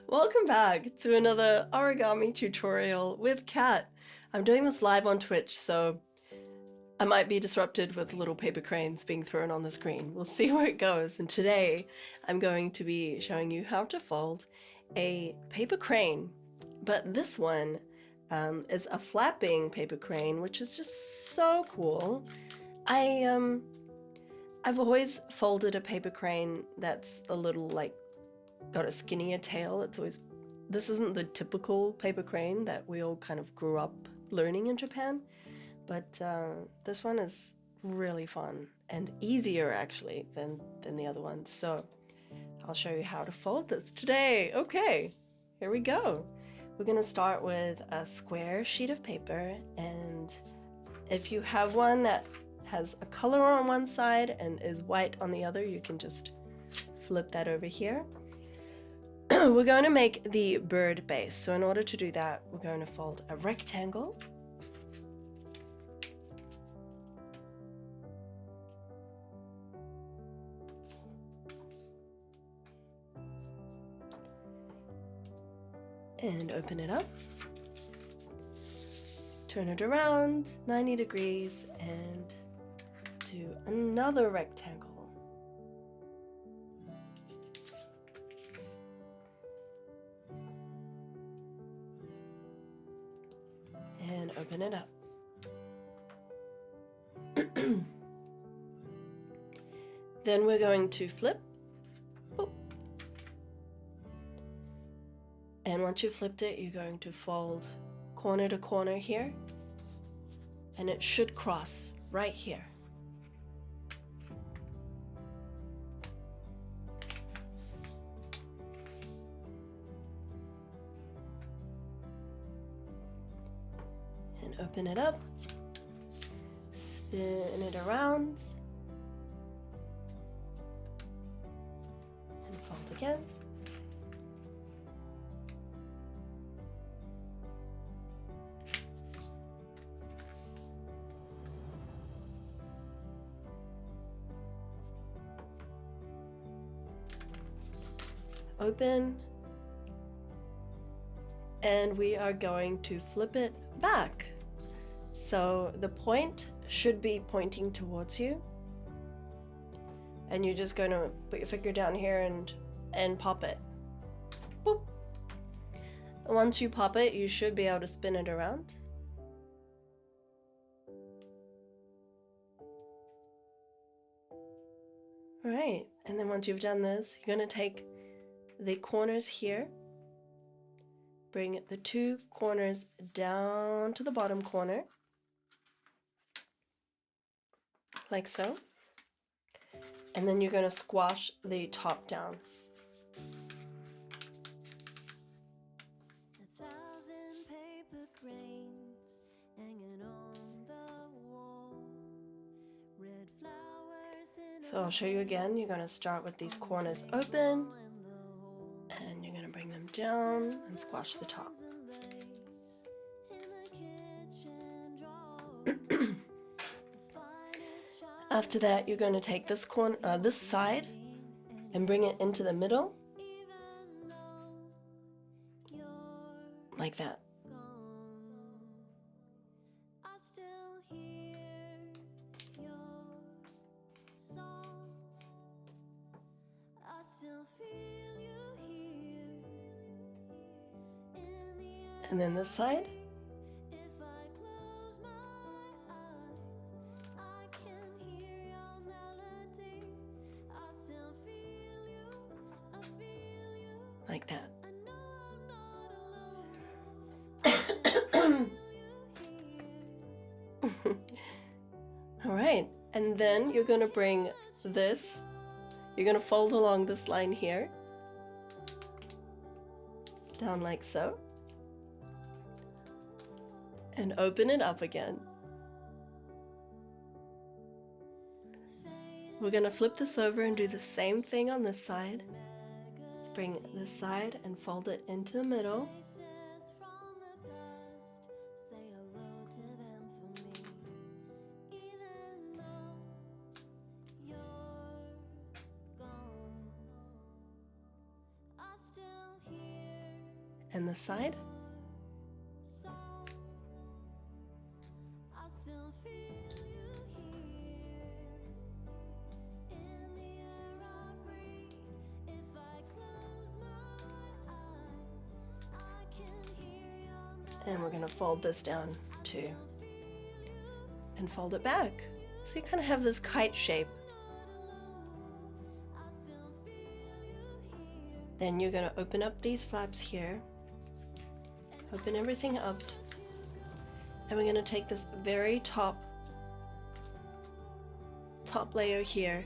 Welcome back to another origami tutorial with Kat. I'm doing this live on Twitch, so I might be disrupted with little paper cranes being thrown on the screen. We'll see where it goes. And today I'm going to be showing you how to fold a paper crane. But this one is a flapping paper crane, which is just so cool. I've always folded a paper crane that's a little got a skinnier tail. This isn't the typical paper crane that we all kind of grew up learning in Japan, but this one is really fun and easier actually than the other ones. So I'll show you how to fold this today. Okay, here we go. We're gonna start with a square sheet of paper, and if you have one that has a color on one side and is white on the other, you can just flip that over here. We're going to make the bird base. So in order to do that, we're going to fold a rectangle. And open it up. Turn it around 90 degrees and do another rectangle. And open it up. Then we're going to flip. Boop. And once you've flipped it, you're going to fold corner to corner here. And it should cross right here. And open it up, spin it around, and fold again. Open, and we are going to flip it back. So the point should be pointing towards you, and you're just going to put your finger down here and pop it. Boop. Once you pop it, you should be able to spin it around. All right, and then once you've done this, you're going to take the corners here, bring the two corners down to the bottom corner, like so, and then you're going to squash the top down. So I'll show you again. You're going to start with these corners open, and you're going to bring them down and squash the top. After that, you're going to take this corner, this side, and bring it into the middle, like that. And then this side. Like that. All right, and then you're going to bring this, you're going to fold along this line here, down like so, and open it up again. We're going to flip this over and do the same thing on this side. Let's bring this side and fold it into the middle. and this side. And we're going to fold this down too. And fold it back. So you kind of have this kite shape. Then you're going to open up these flaps here. Open everything up. And we're going to take this very top layer here.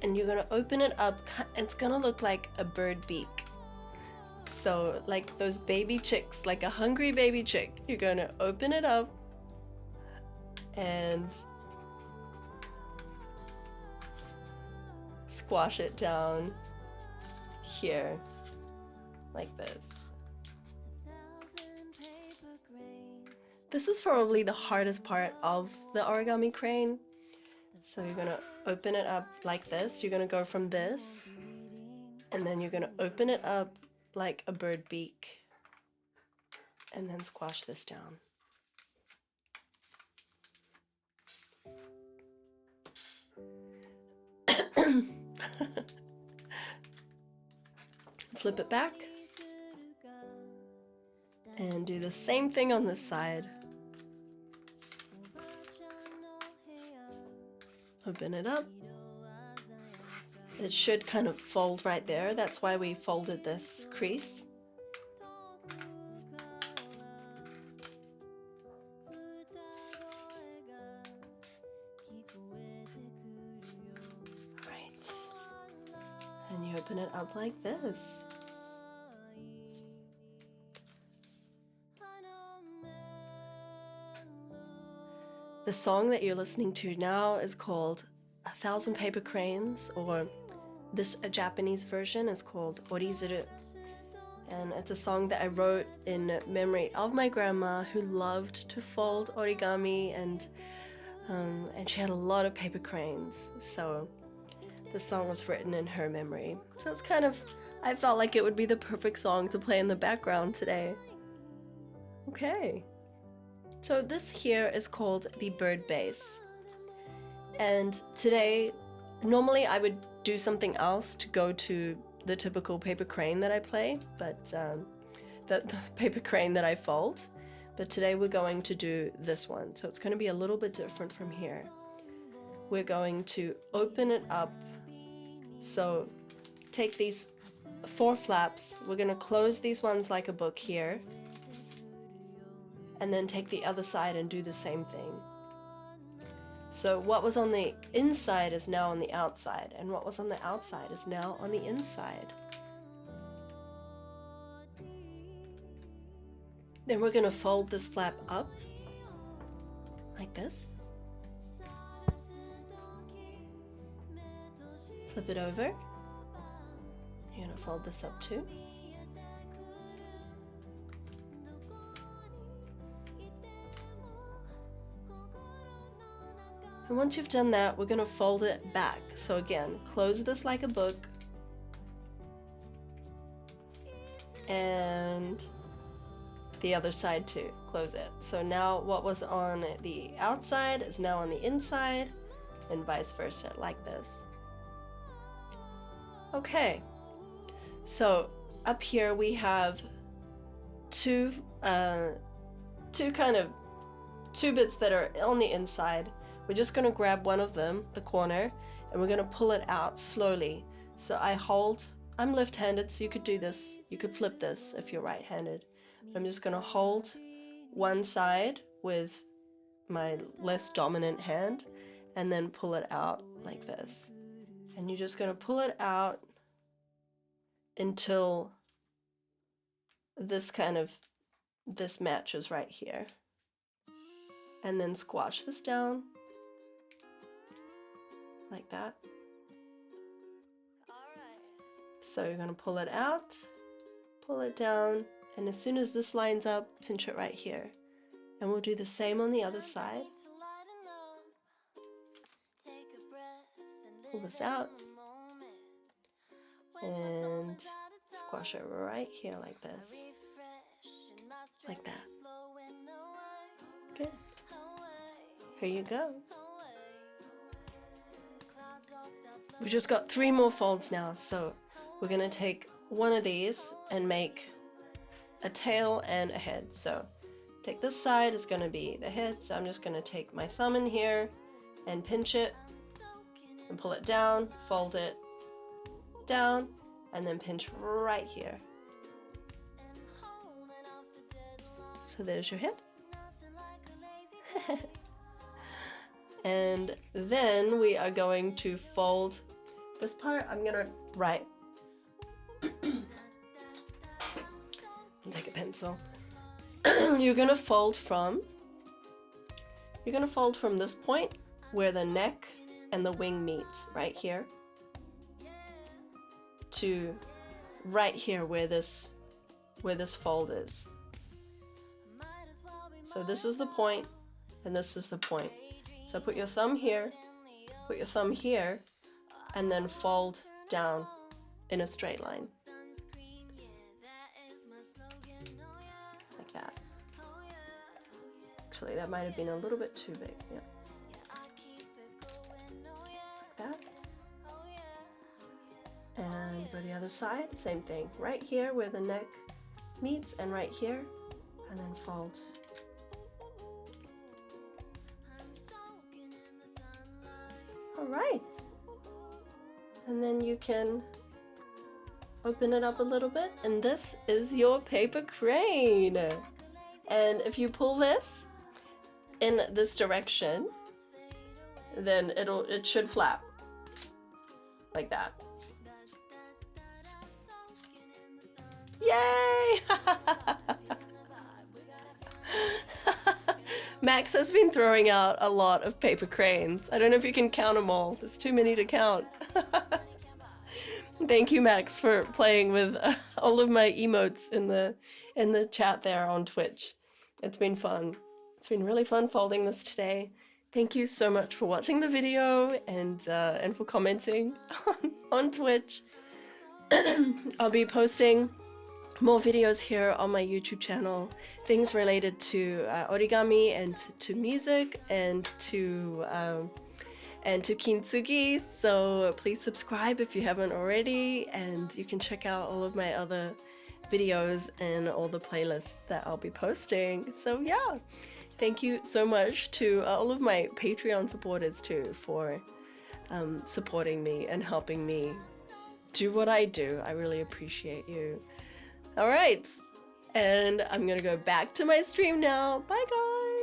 And you're going to open it up. It's going to look like a bird beak. So like those baby chicks, like a hungry baby chick. You're going to open it up and squash it down here like this. This is probably the hardest part of the origami crane. So you're going to open it up like this. You're going to go from this and then you're going to open it up like a bird beak and then squash this down. Flip it back and do the same thing on this side. Open it up. It should kind of fold right there. That's why we folded this crease. Right. And you open it up like this. The song that you're listening to now is called 1,000 Paper Cranes, or this Japanese version is called Orizuru. And it's a song that I wrote in memory of my grandma who loved to fold origami, and she had a lot of paper cranes. So the song was written in her memory. So it's kind of, I felt like it would be the perfect song to play in the background today. Okay. So this here is called the bird base. And today, normally I would do something else to go to the typical paper crane that I play, but the paper crane that I fold. But today we're going to do this one. So it's going to be a little bit different from here. We're going to open it up. So take these 4 flaps. We're going to close these ones like a book here. And then take the other side and do the same thing. So what was on the inside is now on the outside, and what was on the outside is now on the inside. Then we're going to fold this flap up like this. Flip it over. You're going to fold this up too. And once you've done that, we're going to fold it back. So again, close this like a book. And the other side too, close it. So now what was on the outside is now on the inside, and vice versa, like this. Okay, so up here we have two bits that are on the inside. We're just going to grab one of them, the corner, and we're going to pull it out slowly. So I'm left-handed, so you could do this. You could flip this if you're right-handed. I'm just going to hold one side with my less dominant hand and then pull it out like this. And you're just going to pull it out until this matches right here. And then squash this down like that. So you're going to pull it out, pull it down, and as soon as this lines up, pinch it right here. And we'll do the same on the other side. Pull this out and squash it right here like this. like that. Good. Here you go. We just got 3 more folds now, so we're gonna take one of these and make a tail and a head. So take this side is gonna be the head, so I'm just gonna take my thumb in here and pinch it and pull it down, fold it down, and then pinch right here. So there's your head. And then we are going to fold this part. I'm gonna write. Take a pencil. You're gonna fold from this point where the neck and the wing meet, right here, to right here where this fold is. So this is the point, and this is the point. So put your thumb here, and then fold down in a straight line. Like that. Actually, that might have been a little bit too big, yeah. Like that. And for the other side, same thing. Right here where the neck meets, and right here, and then fold. Alright, and then you can open it up a little bit, and this is your paper crane. And if you pull this in this direction, then it should flap like that. Yay! Max has been throwing out a lot of paper cranes. I don't know if you can count them all. There's too many to count. Thank you, Max, for playing with all of my emotes in the chat there on Twitch. It's been fun. It's been really fun folding this today. Thank you so much for watching the video and for commenting on Twitch. I'll be posting more videos here on my YouTube channel, things related to origami and to music and to kintsugi. So please subscribe if you haven't already, and you can check out all of my other videos and all the playlists that I'll be posting. So yeah, thank you so much to all of my Patreon supporters too for supporting me and helping me do what I do. I really appreciate you. All right, and I'm gonna go back to my stream now. Bye guys.